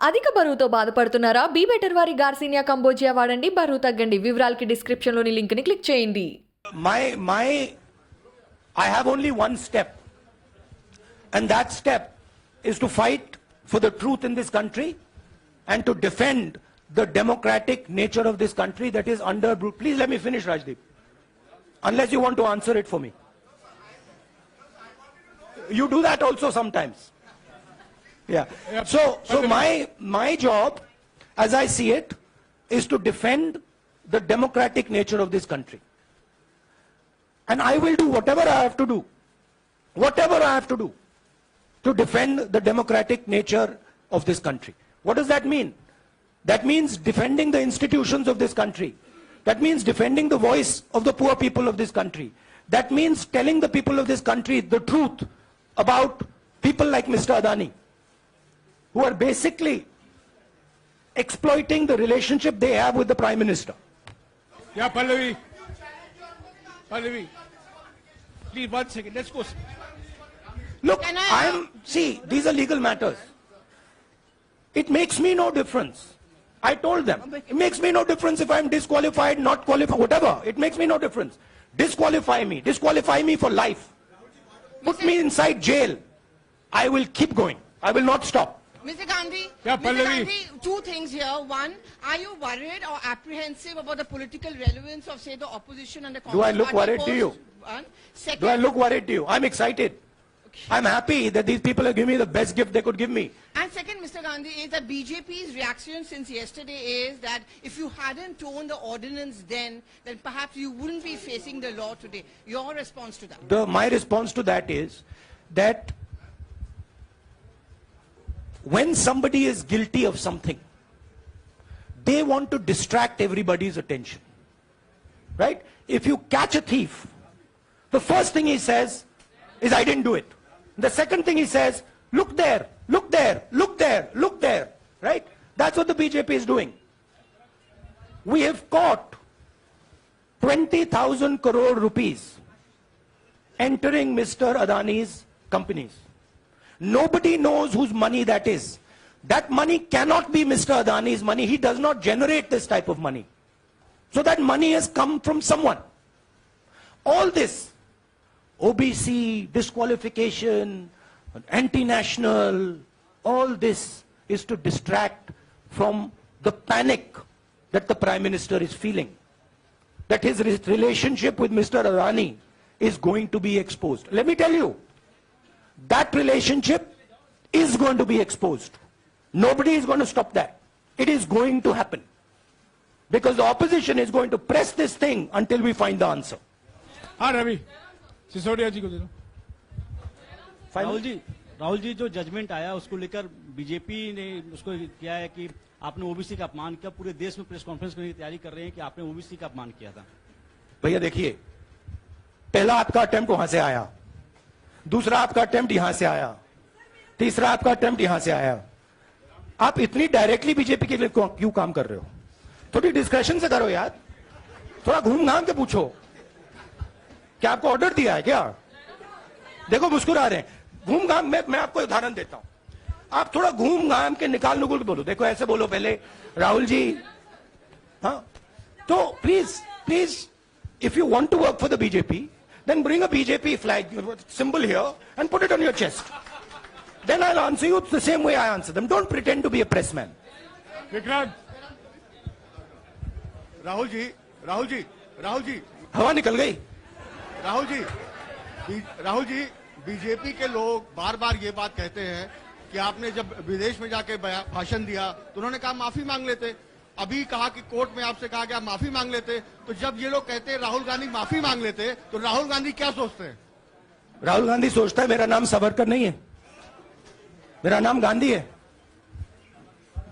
అధిక బరువుతో బాధపడుతున్నారా? బీ బెటర్ వారి గార్సినియా కంబోజియా వాడండి, బరువు తగ్గండి. వివరాలకి డిస్క్రిప్షన్ లోని లింక్ ని క్లిక్ చేయండి. I have only one step, and that step is to fight for the truth in this country and to defend the democratic nature of this country that is under. Please let me finish, Rajdeep, unless you want to answer it for me. You do that also sometimes. Yeah. So my job, as I see it, is to defend the democratic nature of this country. And I will do whatever I have to do, to defend the democratic nature of this country. What does that mean? That means defending the institutions of this country. That means defending the voice of the poor people of this country. That means telling the people of this country the truth about people like Mr. Adani, who are basically exploiting the relationship they have with the Prime Minister. Yeah, Pallavi, please 1 second, let's go. Look, see, these are legal matters. It makes me no difference. I told them, it makes me no difference if I'm disqualified, not qualified, whatever. It makes me no difference. Disqualify me for life. Put me inside jail. I will keep going. I will not stop. Mr. Gandhi, Yeah, Mr. Pallavi. Gandhi, two things here. One, are you worried or apprehensive about the political relevance of, say, the opposition and the Congress Do I look party worried to you? One. Second, Do I look worried to you? I'm excited. I'm happy that these people are giving me the best gift they could give me. And second, Mr. Gandhi, is that BJP's reaction since yesterday is that if you hadn't torn the ordinance then perhaps you wouldn't be facing the law today. Your response to that? My response to that is that when somebody is guilty of something, they want to distract everybody's attention. Right? If you catch a thief, the first thing he says is, I didn't do it. The second thing he says, look there, look there, look there, look there. Right? That's what the BJP is doing. We have caught 20,000 crore rupees entering Mr. Adani's companies. Nobody knows whose money that is. That money cannot be Mr. Adani's money. He does not generate this type of money. So that money has come from someone. All this, OBC, disqualification, anti-national, all this is to distract from the panic that the Prime Minister is feeling. That his relationship with Mr. Adani is going to be exposed. Let me tell you, that relationship is going to be exposed. Nobody is going to stop that. It is going to happen. Because the opposition is going to press this thing until we find the answer. हाँ रवि, सिसोदिया जी को दे दो. राहुल जी जो judgement आया उसको लेकर BJP ने उसको किया है कि आपने ओबीसी का अपमान किया. पूरे देश में प्रेस कॉन्फ्रेंस करने की तैयारी कर रहे हैं कि आपने ओबीसी का अपमान किया था. भैया देखिए, पहला आपका अटेम्प्ट वहां से आया, दूसरा आपका अटेम्प्ट यहां से आया, तीसरा आपका अटेम्प्ट यहां से आया. आप इतनी डायरेक्टली बीजेपी के लिए क्यों काम कर रहे हो? थोड़ी डिस्कशन से करो यार, थोड़ा घूम घाम के पूछो. क्या आपको ऑर्डर दिया है क्या? देखो मुस्कुरा रहे हैं. घूम घाम, मैं आपको उदाहरण देता हूं. आप थोड़ा घूम घाम के निकाल नुकुल के बोलो. देखो ऐसे बोलो पहले, राहुल जी. हाँ, तो please if you want to work for the BJP, then bring a BJP flag symbol here and put it on your chest. Then I'll answer you the same way I answer them. Don't pretend to be a pressman. Vikrant, Rahul ji, हवा निकल गई. Rahul ji, BJP के लोग बार बार ये बात कहते हैं कि आपने जब विदेश में जाके भाषण दिया तो उन्होंने कहा माफी मांग लेते. अभी कहा कि कोर्ट में आपसे कहा गया माफी मांग लेते. तो जब ये लोग कहते हैं राहुल गांधी माफी मांग लेते, तो राहुल गांधी क्या सोचते हैं? राहुल गांधी सोचता है मेरा नाम सावरकर नहीं है, मेरा नाम गांधी है.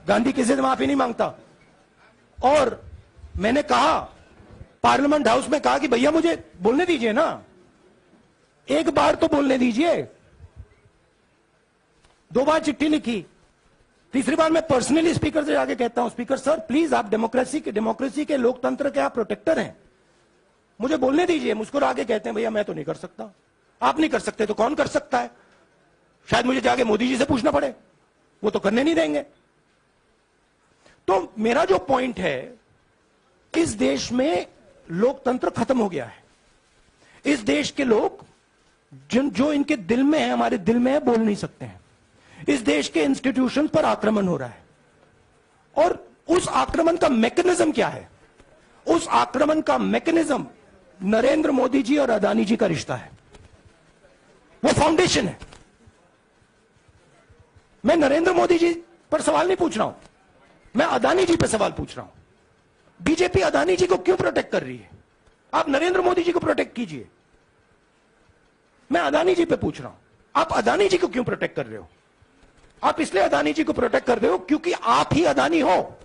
गांधी किसी से माफी नहीं मांगता. और मैंने कहा, पार्लियामेंट हाउस में कहा कि भैया मुझे बोलने दीजिए ना, एक बार तो बोलने दीजिए. 2 बार चिट्ठी लिखी, तीसरी बार मैं पर्सनली स्पीकर से जाके कहता हूं, स्पीकर सर प्लीज, आप डेमोक्रेसी के लोकतंत्र के आप प्रोटेक्टर हैं, मुझे बोलने दीजिए. मुस्कुरा आगे कहते हैं भैया मैं तो नहीं कर सकता. आप नहीं कर सकते तो कौन कर सकता है? शायद मुझे जाके मोदी जी से पूछना पड़े, वो तो करने नहीं देंगे. तो मेरा जो पॉइंट है, इस देश में लोकतंत्र खत्म हो गया है। इस देश के लोग जो इनके दिल में है, हमारे दिल में है, बोल नहीं सकते हैं। इस देश के इंस्टीट्यूशन पर आक्रमण हो रहा है, और उस आक्रमण का मैकेनिज्म क्या है? उस आक्रमण का मैकेनिज्म नरेंद्र मोदी जी और अदानी जी का रिश्ता है, वो फाउंडेशन है। मैं नरेंद्र मोदी जी पर सवाल नहीं पूछ रहा हूं, मैं अदानी जी पर सवाल पूछ रहा हूं। बीजेपी अदानी जी को क्यों प्रोटेक्ट कर रही है? आप नरेंद्र मोदी जी को प्रोटेक्ट कीजिए। मैं अदानी जी पे पूछ रहा हूं, आप अदानी जी को क्यों प्रोटेक्ट कर रहे हो? आप इसलिए अदानी जी को प्रोटेक्ट कर रहे हो क्योंकि आप ही अदानी हो।